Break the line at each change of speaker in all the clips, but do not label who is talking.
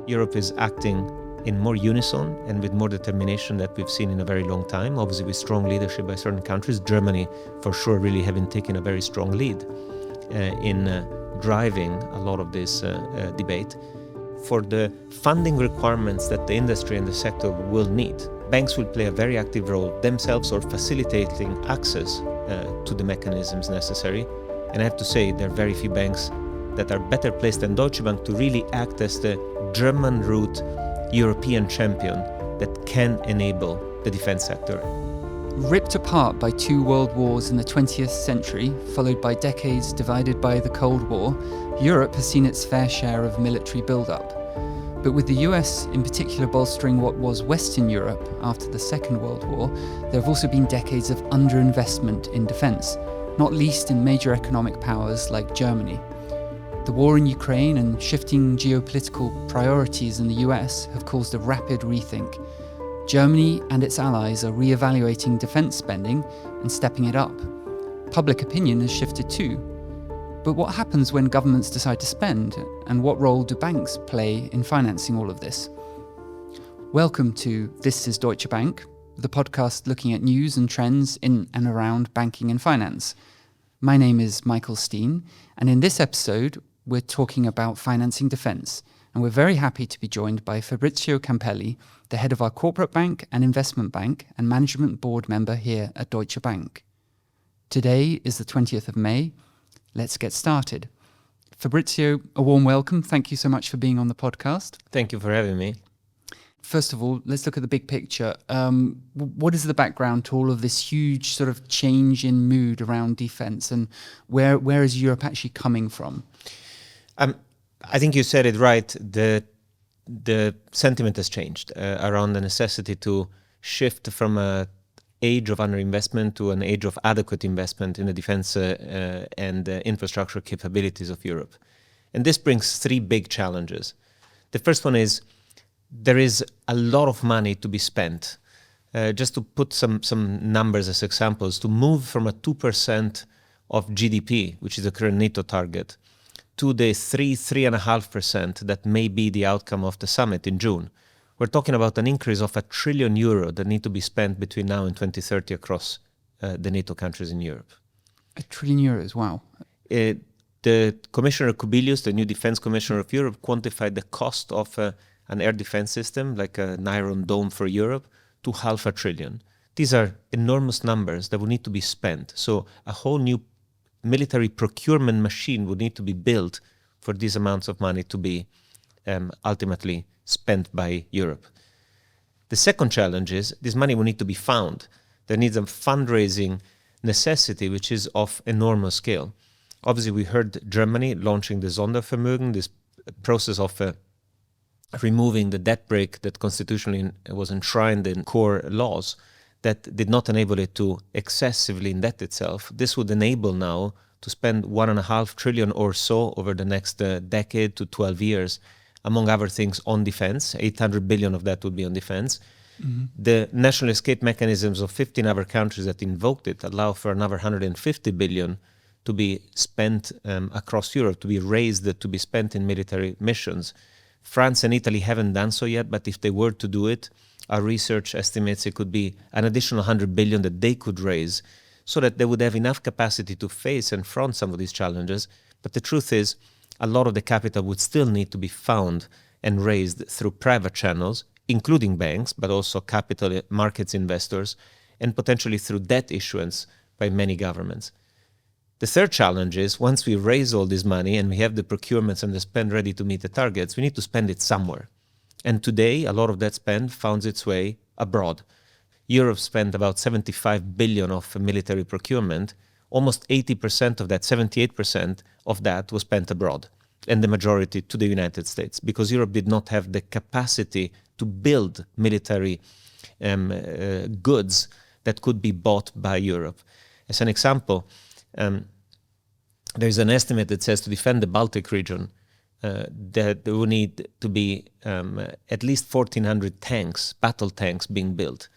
Europe is acting in more unison and with more determination that we've seen in a very long time, obviously with strong leadership by certain countries. Germany, for sure, really having taken a very strong lead in driving a lot of this debate. For the funding requirements that the industry and the sector will need, banks will play a very active role themselves or facilitating access to the mechanisms necessary. And I have to say, there are very few banks that are better placed than Deutsche Bank to really act as the German root European champion that can enable the defense sector.
Ripped apart by 2 world wars in the 20th century, followed by decades divided by the Cold War, Europe has seen its fair share of military build-up. But with the US in particular bolstering what was Western Europe after the Second World War, there have also been decades of underinvestment in defence, not least in major economic powers like Germany. The war in Ukraine and shifting geopolitical priorities in the US have caused a rapid rethink. Germany and its allies are re-evaluating defence spending and stepping it up. Public opinion has shifted too. But what happens when governments decide to spend, and what role do banks play in financing all of this? Welcome to This is Deutsche Bank, the podcast looking at news and trends in and around banking and finance. My name is Michael Steen, and in this episode, we're talking about financing defence, and we're very happy to be joined by Fabrizio Campelli, the head of our corporate bank and investment bank and management board member here at Deutsche Bank. Today is the 20th of May. Let's get started. Fabrizio, a warm welcome. Thank you so much for being on the podcast.
Thank you for having me.
First of all, let's look at the big picture. What is the background to all of this huge sort of change in mood around defence, and where is Europe actually coming from?
I think you said it right. The sentiment has changed around the necessity to shift from an age of underinvestment to an age of adequate investment in the defense and infrastructure capabilities of Europe. And this brings 3 big challenges. The first one is there is a lot of money to be spent. Just to put some numbers as examples, to move from a 2% of GDP, which is the current NATO target, to the 3.5% that may be the outcome of the summit in June. We're talking about an increase of €1 trillion that need to be spent between now and 2030 across the NATO countries in Europe.
€1 trillion, wow.
The Commissioner Kubilius, the new Defense Commissioner of Europe, quantified the cost of an air defense system like an Iron Dome for Europe to €500 billion. These are enormous numbers that will need to be spent. So a whole new military procurement machine would need to be built for these amounts of money to be ultimately spent by Europe. The second challenge is this money will need to be found. There needs a fundraising necessity which is of enormous scale. Obviously, we heard Germany launching the Sondervermögen, this process of removing the debt brake that constitutionally was enshrined in core laws that did not enable it to excessively indebt itself. This would enable now to spend €1.5 trillion or so over the next decade to 12 years, among other things, on defense. 800 billion of that would be on defense. Mm-hmm. The national escape mechanisms of 15 other countries that invoked it allow for another 150 billion to be spent across Europe, to be raised, to be spent in military missions. France and Italy haven't done so yet, but if they were to do it, our research estimates it could be an additional 100 billion that they could raise so that they would have enough capacity to face and front some of these challenges. But the truth is, a lot of the capital would still need to be found and raised through private channels, including banks, but also capital markets investors, and potentially through debt issuance by many governments. The third challenge is, once we raise all this money and we have the procurements and the spend ready to meet the targets, we need to spend it somewhere. And today, a lot of that spend finds its way abroad. Europe spent about 75 billion of military procurement. Almost 80% of that, 78% of that was spent abroad, and the majority to the United States, because Europe did not have the capacity to build military goods that could be bought by Europe. As an example, there's an estimate that says to defend the Baltic region, that there will need to be at least 1,400 tanks, battle tanks being built.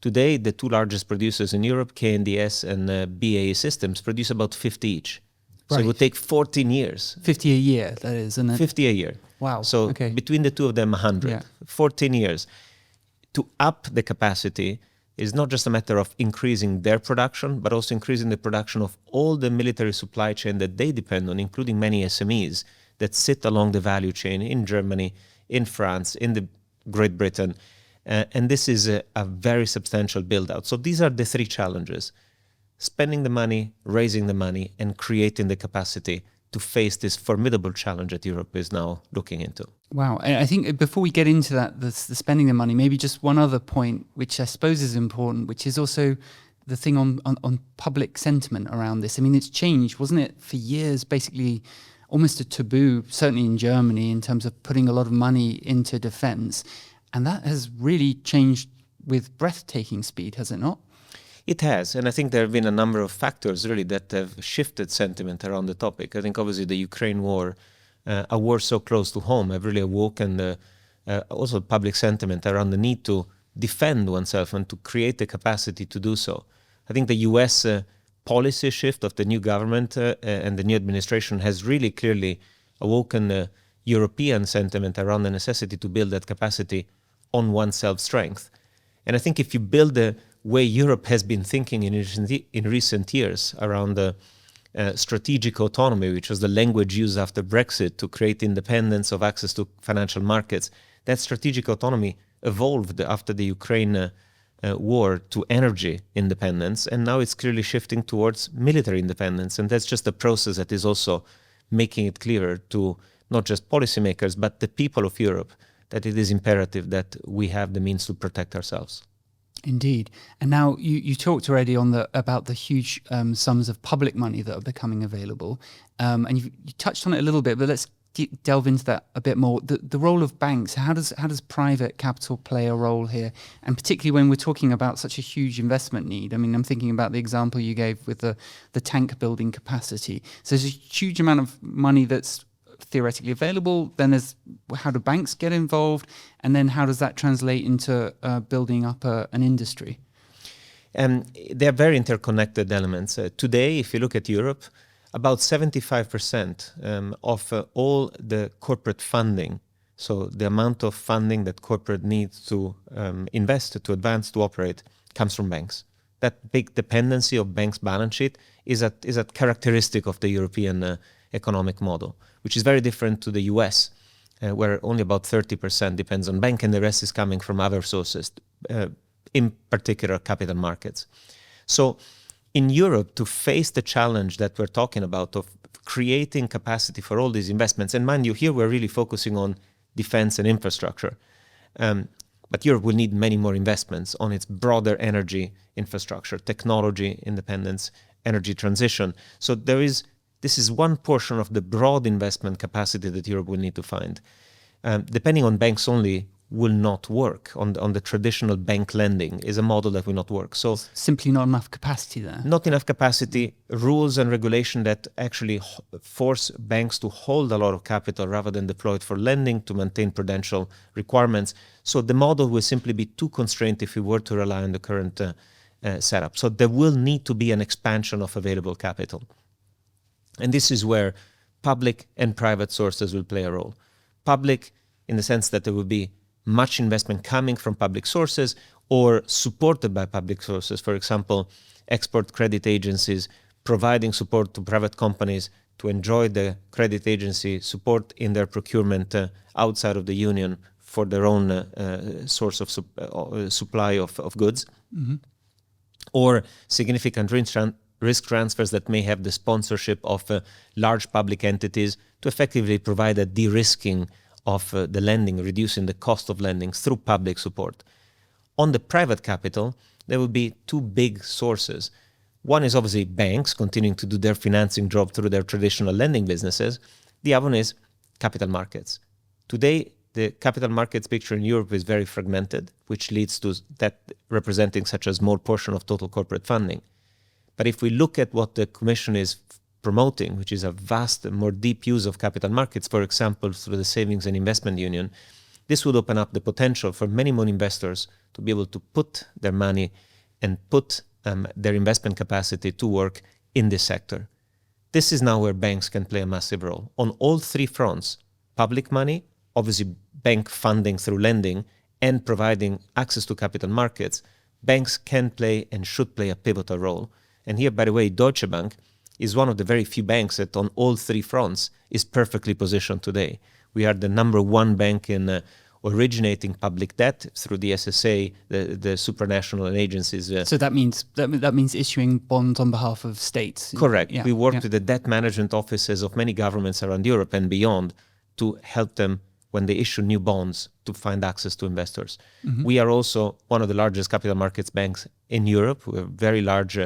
Today, the 2 largest producers in Europe, KNDS and BAE Systems, produce about 50 each. Right. So it would take 14 years.
50 a year, that is, isn't it?
50 a year.
Wow.
So
Okay.
between the two of them, 100.
Yeah.
14 years. To up the capacity is not just a matter of increasing their production, but also increasing the production of all the military supply chain that they depend on, including many SMEs that sit along the value chain in Germany, in France, in the Great Britain. And this is a very substantial build out. So these are the three challenges: spending the money, raising the money, and creating the capacity to face this formidable challenge that Europe is now looking into.
Wow. I think before we get into that, the spending the money, maybe just one other point, which I suppose is important, which is also the thing on public sentiment around this. I mean, it's changed, wasn't it, for years, basically almost a taboo, certainly in Germany, in terms of putting a lot of money into defense. And that has really changed with breathtaking speed, has it not?
It has, and I think there have been a number of factors really that have shifted sentiment around the topic. I think obviously the Ukraine war, a war so close to home, have really awoken also public sentiment around the need to defend oneself and to create the capacity to do so. I think the US policy shift of the new government and the new administration has really clearly awoken European sentiment around the necessity to build that capacity on one's self-strength. And I think if you build the way Europe has been thinking in recent years around the strategic autonomy, which was the language used after Brexit to create independence of access to financial markets, that strategic autonomy evolved after the Ukraine war to energy independence, and now it's clearly shifting towards military independence. And that's just a process that is also making it clearer to not just policymakers, but the people of Europe, that it is imperative that we have the means to protect ourselves.
Indeed. And now you talked already about the huge sums of public money that are becoming available. And you touched on it a little bit, but let's delve into that a bit more. The role of banks, how does private capital play a role here? And particularly when we're talking about such a huge investment need. I mean, I'm thinking about the example you gave with the tank building capacity. So there's a huge amount of money that's theoretically available. Then there's how do banks get involved, and then how does that translate into building up an industry?
They're very interconnected elements. Today, if you look at Europe, about 75% of all the corporate funding, so the amount of funding that corporate needs to invest, to advance, to operate, comes from banks. That big dependency of banks' balance sheet is a characteristic of the European economic model, which is very different to the US, where only about 30% depends on bank and the rest is coming from other sources, in particular capital markets. So in Europe, to face the challenge that we're talking about of creating capacity for all these investments, and mind you, here we're really focusing on defense and infrastructure, but Europe will need many more investments on its broader energy infrastructure, technology independence, energy transition. So this is one portion of the broad investment capacity that Europe will need to find. Depending on banks only will not work. On the traditional bank lending is a model that will not work. So
simply not enough capacity there.
Not enough capacity, rules and regulation that actually force banks to hold a lot of capital rather than deploy it for lending to maintain prudential requirements. So the model will simply be too constrained if we were to rely on the current setup. So there will need to be an expansion of available capital. And this is where public and private sources will play a role. Public in the sense that there will be much investment coming from public sources or supported by public sources. For example, export credit agencies providing support to private companies to enjoy the credit agency support in their procurement outside of the union for their own source of supply of goods. Mm-hmm. Or significant risk transfers that may have the sponsorship of large public entities to effectively provide a de-risking of the lending, reducing the cost of lending through public support. On the private capital, there will be two big sources. One is obviously banks continuing to do their financing job through their traditional lending businesses. The other one is capital markets. Today, the capital markets picture in Europe is very fragmented, which leads to that representing such a small portion of total corporate funding. But if we look at what the Commission is promoting, which is a vast and more deep use of capital markets, for example, through the Savings and Investment Union, this would open up the potential for many more investors to be able to put their money and put their investment capacity to work in this sector. This is now where banks can play a massive role. On all three fronts, public money, obviously bank funding through lending and providing access to capital markets, banks can play and should play a pivotal role. And here, by the way, Deutsche Bank is one of the very few banks that on all three fronts is perfectly positioned today. We are the number one bank in originating public debt through the SSA, the supranational agencies.
So that means issuing bonds on behalf of states.
Correct.
Yeah.
We work with the debt management offices of many governments around Europe and beyond to help them when they issue new bonds to find access to investors. Mm-hmm. We are also one of the largest capital markets banks in Europe. We have very large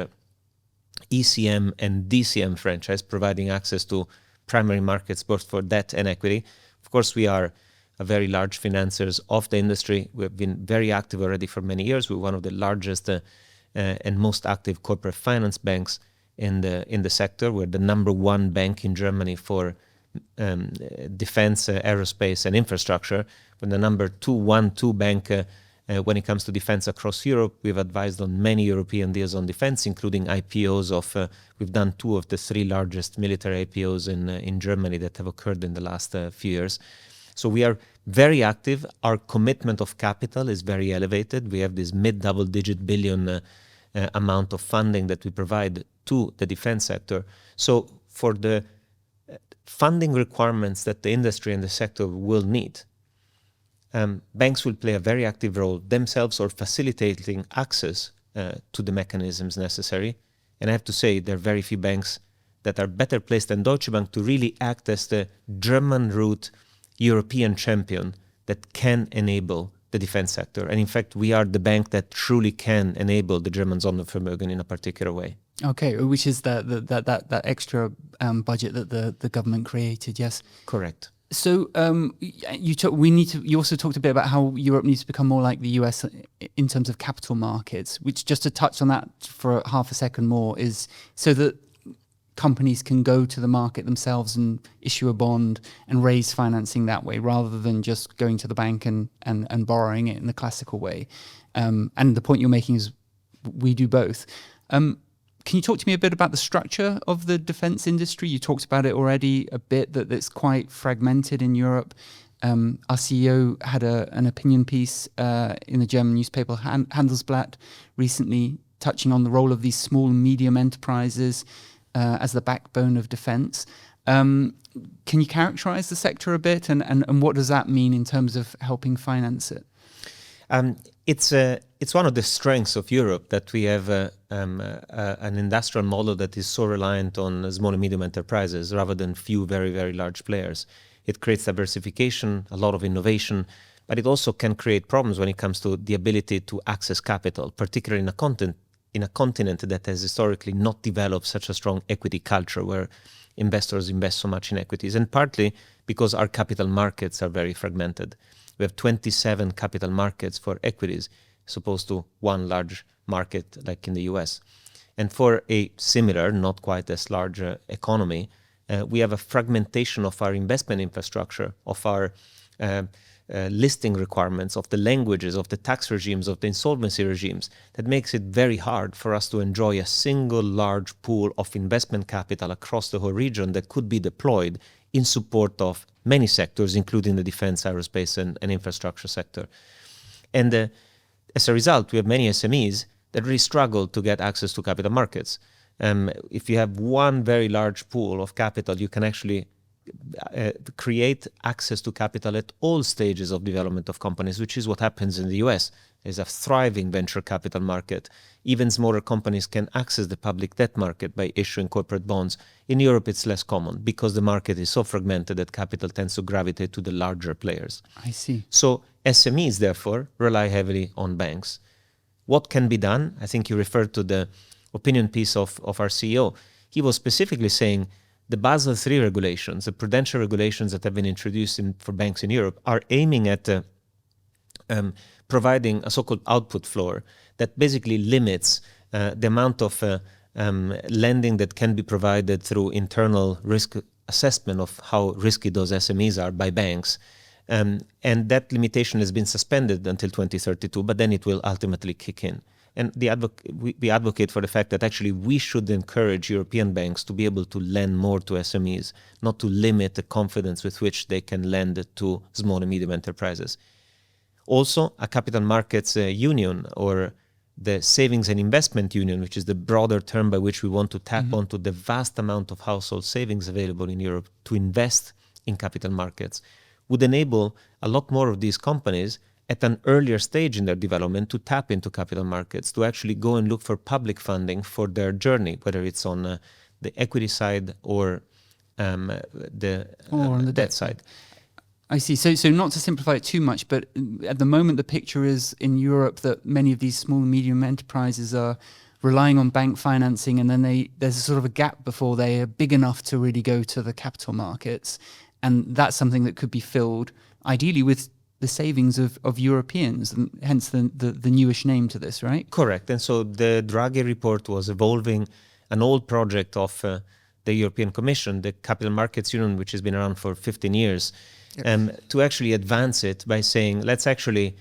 ECM and DCM franchise providing access to primary markets both for debt and equity. Of course, we are a very large financiers of the industry. We have been very active already for many years. We're one of the largest and most active corporate finance banks in the sector. We're the number one bank in Germany for defense, aerospace, and infrastructure. We're the number 2 bank when it comes to defense across Europe. We've advised on many European deals on defense, including IPOs of. We've done 2 of the 3 largest military IPOs in Germany that have occurred in the last few years. So we are very active. Our commitment of capital is very elevated. We have this mid-double-digit billion amount of funding that we provide to the defense sector. So for the funding requirements that the industry and the sector will need, banks will play a very active role themselves or facilitating access to the mechanisms necessary. And I have to say, there are very few banks that are better placed than Deutsche Bank to really act as the German root European champion that can enable the defense sector. And in fact, we are the bank that truly can enable the German Sondervermögen in a particular way.
Okay, which is that extra budget that the government created, yes?
Correct.
So you also talked a bit about how Europe needs to become more like the US in terms of capital markets, which, just to touch on that for half a second more, is so that companies can go to the market themselves and issue a bond and raise financing that way, rather than just going to the bank and borrowing it in the classical way. And the point you're making is we do both. Can you talk to me a bit about the structure of the defense industry? You talked about it already a bit, that it's quite fragmented in Europe. Our CEO had an opinion piece in the German newspaper Handelsblatt recently, touching on the role of these small and medium enterprises as the backbone of defense. Can you characterize the sector a bit, and what does that mean in terms of helping finance it?
It's one of the strengths of Europe that we have an industrial model that is so reliant on small and medium enterprises rather than few very, very large players. It creates diversification, a lot of innovation, but it also can create problems when it comes to the ability to access capital, particularly in a continent that has historically not developed such a strong equity culture where investors invest so much in equities, and partly because our capital markets are very fragmented. We have 27 capital markets for equities, as opposed to one large market like in the US. And for a similar, not quite as large economy, we have a fragmentation of our investment infrastructure, of our listing requirements, of the languages, of the tax regimes, of the insolvency regimes, that makes it very hard for us to enjoy a single large pool of investment capital across the whole region that could be deployed in support of many sectors, including the defense, aerospace, and infrastructure sector. And as a result, we have many SMEs that really struggle to get access to capital markets. If you have one very large pool of capital, you can actually create access to capital at all stages of development of companies, which is what happens in the US. There's a thriving venture capital market. Even smaller companies can access the public debt market by issuing corporate bonds. In Europe, it's less common because the market is so fragmented that capital tends to gravitate to the larger players.
I see.
So SMEs, therefore, rely heavily on banks. What can be done? I think you referred to the opinion piece of our CEO. He was specifically saying the Basel III regulations, the prudential regulations that have been introduced for banks in Europe, are aiming at providing a so-called output floor that basically limits the amount of lending that can be provided through internal risk assessment of how risky those SMEs are by banks. And that limitation has been suspended until 2032, but then it will ultimately kick in. And we advocate for the fact that actually we should encourage European banks to be able to lend more to SMEs, not to limit the confidence with which they can lend to small and medium enterprises. Also, a capital markets union, or the savings and investment union, which is the broader term by which we want to tap onto the vast amount of household savings available in Europe to invest in capital markets, would enable a lot more of these companies at an earlier stage in their development to tap into capital markets, to actually go and look for public funding for their journey, whether it's on the equity side or on the debt side.
I see. So not to simplify it too much, but at the moment the picture is in Europe that many of these small and medium enterprises are relying on bank financing, and then there's a sort of a gap before they are big enough to really go to the capital markets. And that's something that could be filled ideally with the savings of Europeans, and hence the newish name to this, right?
Correct. And so the Draghi report was evolving an old project of the European Commission, the Capital Markets Union, which has been around for 15 years, to actually advance it by saying, let's actually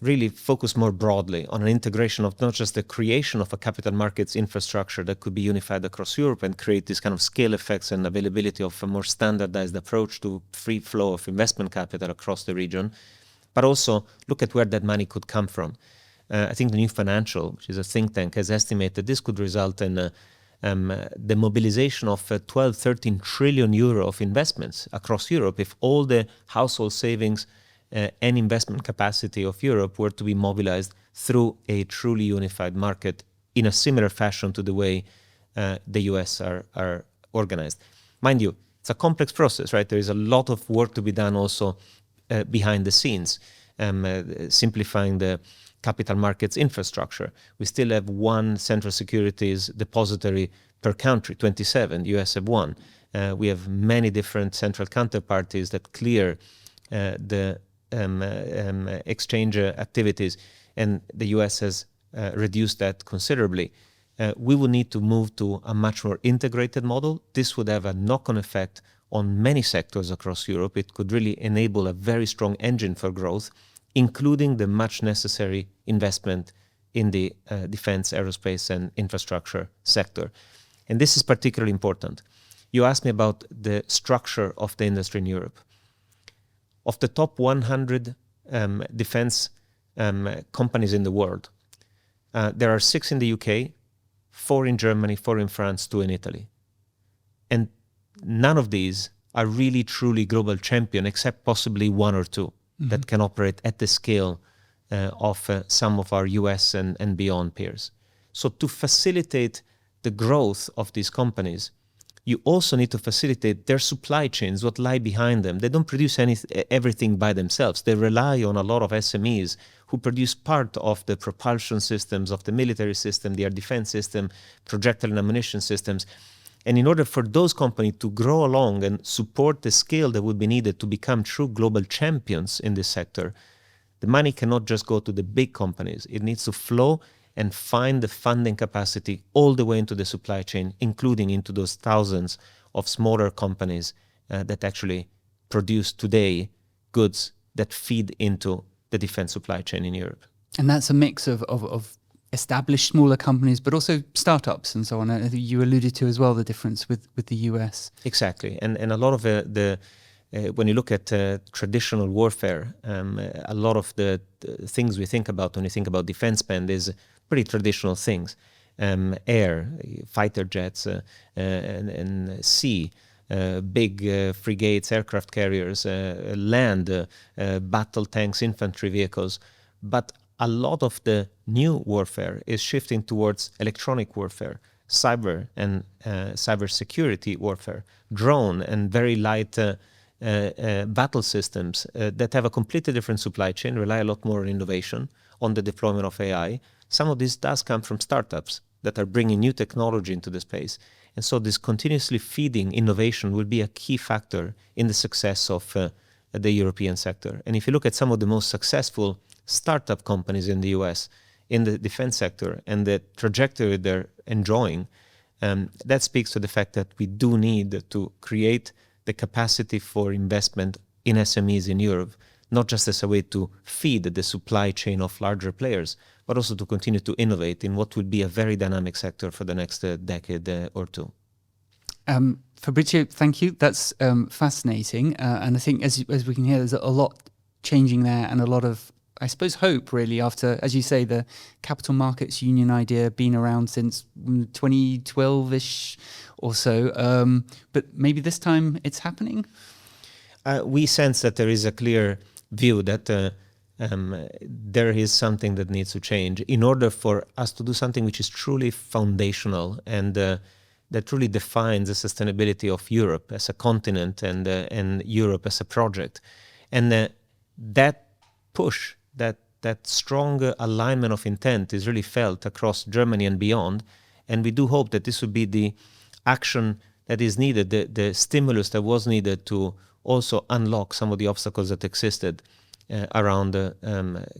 really focus more broadly on an integration of not just the creation of a capital markets infrastructure that could be unified across Europe and create this kind of scale effects and availability of a more standardized approach to free flow of investment capital across the region, but also look at where that money could come from. I think the New Financial, which is a think tank, has estimated this could result in the mobilization of 12-13 trillion euro of investments across Europe if all the household savings and investment capacity of Europe were to be mobilized through a truly unified market in a similar fashion to the way the US are organized. Mind you, it's a complex process, right? There is a lot of work to be done also behind the scenes, simplifying the capital markets infrastructure. We still have one central securities depository per country, 27. US have one. We have many different central counterparties that clear the exchange activities, and the US has reduced that considerably. We will need to move to a much more integrated model. This would have a knock-on effect on many sectors across Europe. It could really enable a very strong engine for growth, including the much necessary investment in the defense, aerospace, and infrastructure sector. And this is particularly important. You asked me about the structure of the industry in Europe. Of the top 100 defense companies in the world, there are 6 in the UK, 4 in Germany, 4 in France, 2 in Italy. And none of these are really truly global champion, except possibly 1 or 2 that can operate at the scale of some of our US and beyond peers. So to facilitate the growth of these companies, you also need to facilitate their supply chains, what lie behind them. They don't produce everything by themselves. They rely on a lot of SMEs who produce part of the propulsion systems of the military system, the air defense system, projectile and ammunition systems. And in order for those companies to grow along and support the scale that would be needed to become true global champions in this sector, the money cannot just go to the big companies. It needs to flow and find the funding capacity all the way into the supply chain, including into those thousands of smaller companies that actually produce today goods that feed into the defense supply chain in Europe.
And that's a mix of established smaller companies, but also startups and so on. I think you alluded to as well the difference with the US.
Exactly. And a lot of when you look at traditional warfare, a lot of the things we think about when you think about defense spend is pretty traditional things. Air, fighter jets, and sea, big frigates, aircraft carriers, land, battle tanks, infantry vehicles. But a lot of the new warfare is shifting towards electronic warfare, cyber and cyber security warfare, drone and very light battle systems that have a completely different supply chain, rely a lot more on innovation, on the deployment of AI. Some of this does come from startups that are bringing new technology into the space. And so this continuously feeding innovation will be a key factor in the success of the European sector. And if you look at some of the most successful startup companies in the US in the defense sector and the trajectory they're enjoying, that speaks to the fact that we do need to create the capacity for investment in SMEs in Europe, not just as a way to feed the supply chain of larger players, but also to continue to innovate in what will be a very dynamic sector for the next decade or two.
Fabrizio, thank you. That's fascinating. And I think as we can hear, there's a lot changing there and a lot of, I suppose, hope really after, as you say, the capital markets union idea been around since 2012-ish or so. But maybe this time it's happening?
We sense that there is a clear view that there is something that needs to change in order for us to do something which is truly foundational and that truly defines the sustainability of Europe as a continent and Europe as a project. And that push, that strong alignment of intent is really felt across Germany and beyond. And we do hope that this will be the action that is needed, the stimulus that was needed to also unlock some of the obstacles that existed around the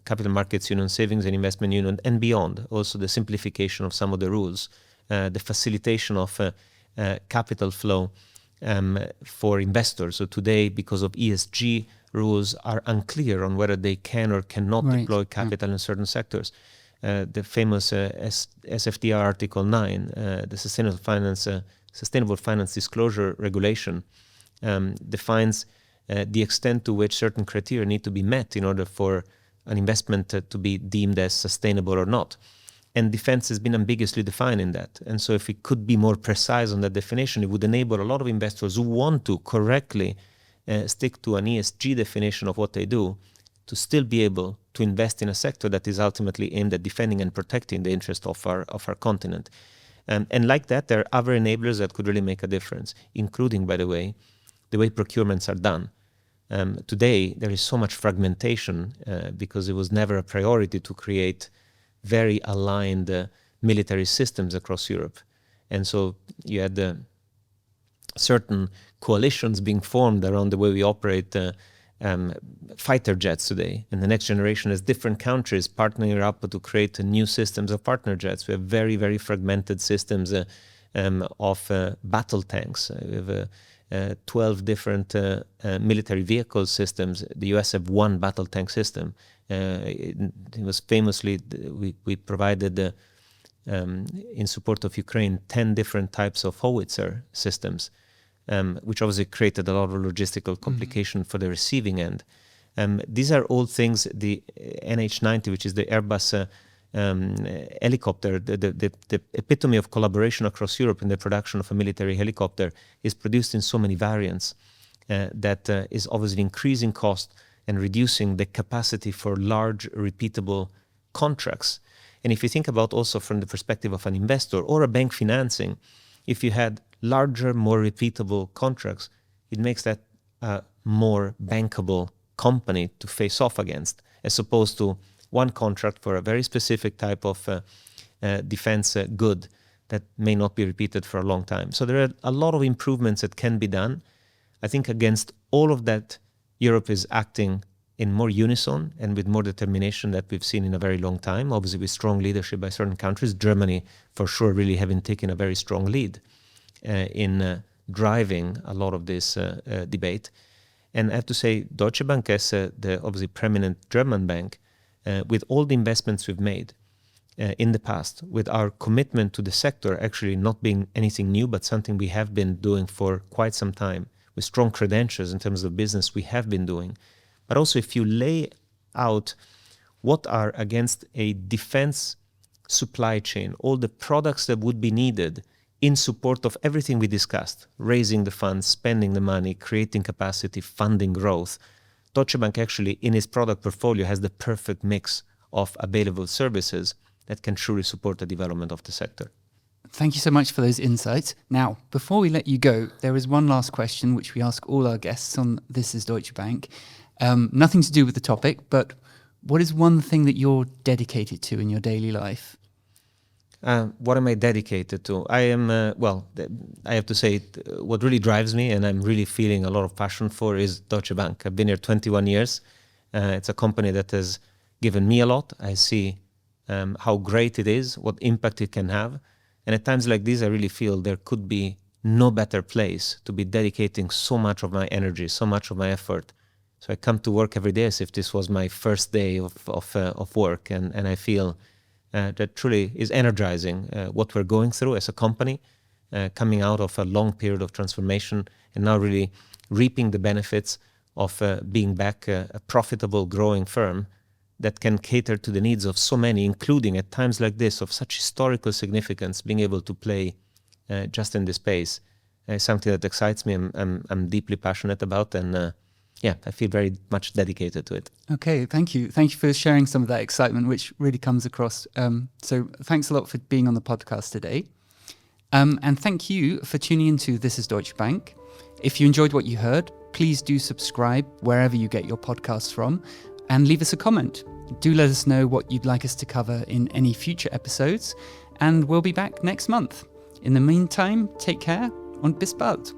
capital markets union, savings and investment union, and beyond. Also the simplification of some of the rules, the facilitation of capital flow for investors. So today, because of ESG rules are unclear on whether they can or cannot deploy capital in certain sectors. The famous SFDR Article 9, the Sustainable Finance Disclosure Regulation, defines the extent to which certain criteria need to be met in order for an investment to be deemed as sustainable or not. And defense has been ambiguously defined in that. And so if we could be more precise on that definition, it would enable a lot of investors who want to correctly stick to an ESG definition of what they do to still be able to invest in a sector that is ultimately aimed at defending and protecting the interest of our continent. And like that, there are other enablers that could really make a difference, including, by the way procurements are done. Today, there is so much fragmentation because it was never a priority to create very aligned military systems across Europe. And so you had certain coalitions being formed around the way we operate fighter jets today. And the next generation has different countries partnering up to create new systems of partner jets. We have very, very fragmented systems of battle tanks. We have 12 different military vehicle systems. The US have one battle tank system. It was famously, we provided, in support of Ukraine, 10 different types of howitzer systems, which obviously created a lot of logistical complication for the receiving end. These are all things, the NH90, which is the Airbus helicopter, the epitome of collaboration across Europe in the production of a military helicopter, is produced in so many variants that is obviously increasing cost and reducing the capacity for large, repeatable contracts. And if you think about also from the perspective of an investor or a bank financing, if you had larger, more repeatable contracts, it makes that a more bankable company to face off against, as opposed to one contract for a very specific type of defense good that may not be repeated for a long time. So there are a lot of improvements that can be done. I think against all of that, Europe is acting in more unison and with more determination that we've seen in a very long time, obviously with strong leadership by certain countries. Germany, for sure, really having taken a very strong lead in driving a lot of this debate. And I have to say, Deutsche Bank, as the obviously preeminent German bank, with all the investments we've made in the past, with our commitment to the sector actually not being anything new, but something we have been doing for quite some time, with strong credentials in terms of business we have been doing. But also if you lay out what are against a defense supply chain, all the products that would be needed in support of everything we discussed, raising the funds, spending the money, creating capacity, funding growth, Deutsche Bank actually in its product portfolio has the perfect mix of available services that can truly support the development of the sector.
Thank you so much for those insights. Now, before we let you go, there is one last question which we ask all our guests on This is Deutsche Bank. Nothing to do with the topic, but what is one thing that you're dedicated to in your daily life?
What am I dedicated to? I am, I have to say, what really drives me and I'm really feeling a lot of passion for is Deutsche Bank. I've been here 21 years. It's a company that has given me a lot. I see how great it is, what impact it can have. And at times like these, I really feel there could be no better place to be dedicating so much of my energy, so much of my effort, So I come to work every day as if this was my first day of work, and I feel that truly is energizing what we're going through as a company, coming out of a long period of transformation and now really reaping the benefits of being back a profitable, growing firm that can cater to the needs of so many, including at times like this of such historical significance, being able to play just in this space is something that excites me. I'm deeply passionate about, and I feel very much dedicated to it.
Okay, thank you. Thank you for sharing some of that excitement, which really comes across. So thanks a lot for being on the podcast today. And thank you for tuning into This is Deutsche Bank. If you enjoyed what you heard, please do subscribe wherever you get your podcasts from and leave us a comment. Do let us know what you'd like us to cover in any future episodes, and we'll be back next month. In the meantime, take care und bis bald.